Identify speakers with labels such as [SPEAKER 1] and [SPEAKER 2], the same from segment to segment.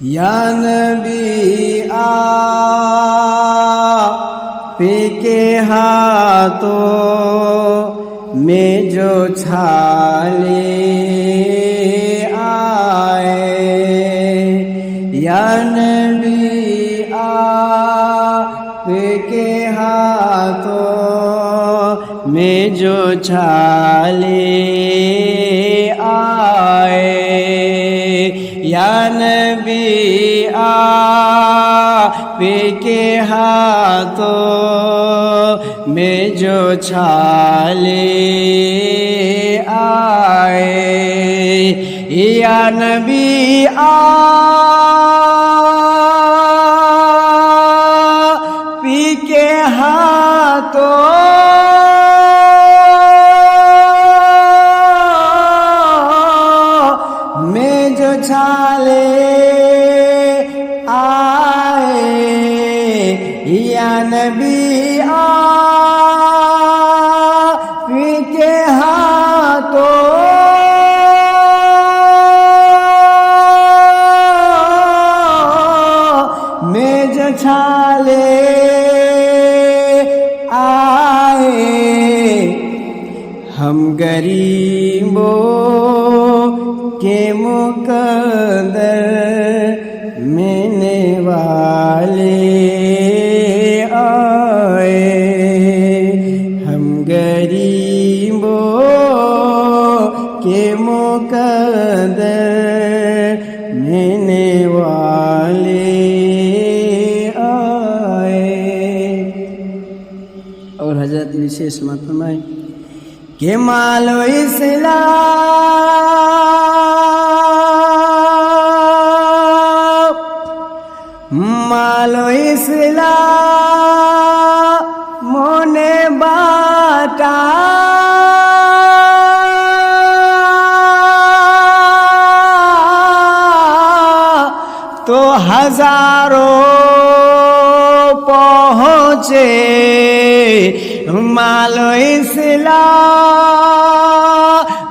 [SPEAKER 1] या नबी आपके हाथों में जो छाले आए, या नबी आपके हाथों में जो छाले आए, या नबी आपके हाथों में जो छाले आए, या नबी आपके हाथों में जो छाले आए, या नबी आपके हाथों में जो छाले आए, हम गरीबों के मुकद्दर मिलने वाले आए, हम गरीबों के मुकद्दर मिलने वाले आए। और हजरत विशेष मत फरमाए कि मालो इस्लाम, मालो इस्लाम मोने बाटा, तो हजारों पहुँचे, मालो इस्लाम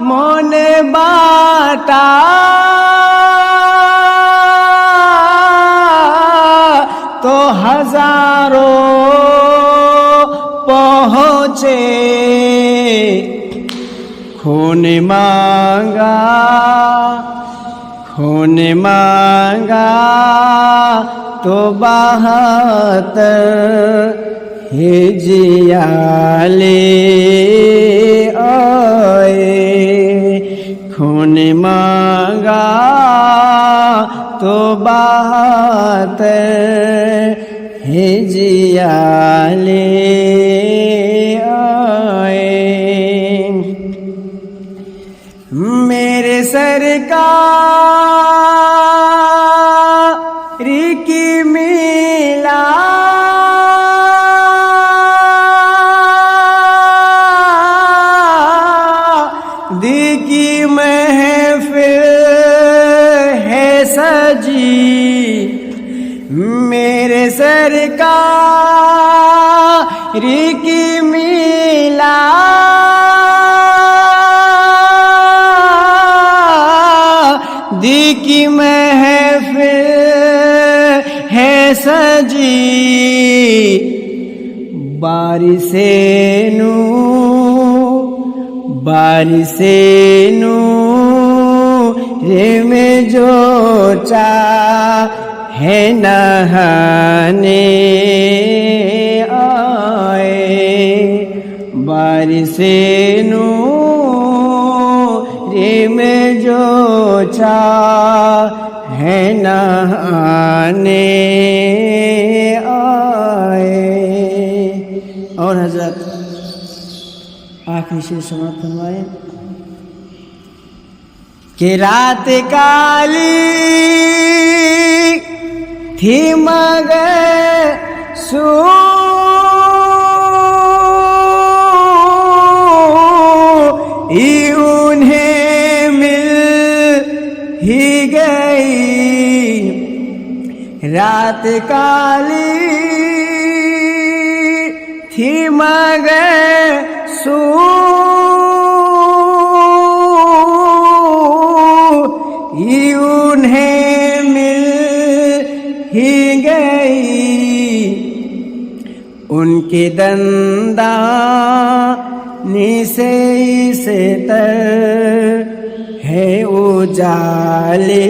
[SPEAKER 1] मोने बाटा, तो हजारों पहुँचे, खून मांगा, खून मांगा तो 72 हिजियाले आए, खून मांगा तो 72 हिजियाले आए। मेरे सरकार की मिला दी की महफिल है सजी, मेरे सरकार की मिला दी की महफिल है सजी, बारिशे नूरे में जो चाहे नहाने आए, बारिशे नूरे में जो चाहे नहाने आए। और हजरत आखिरी शेर समाप्त फरमाए कि रात काली थी मगर उन्हें मिल ही गई, रात काली थी मगर उन्हें मिल ही गई, उनकी दंदानी से इसे तर है उजाले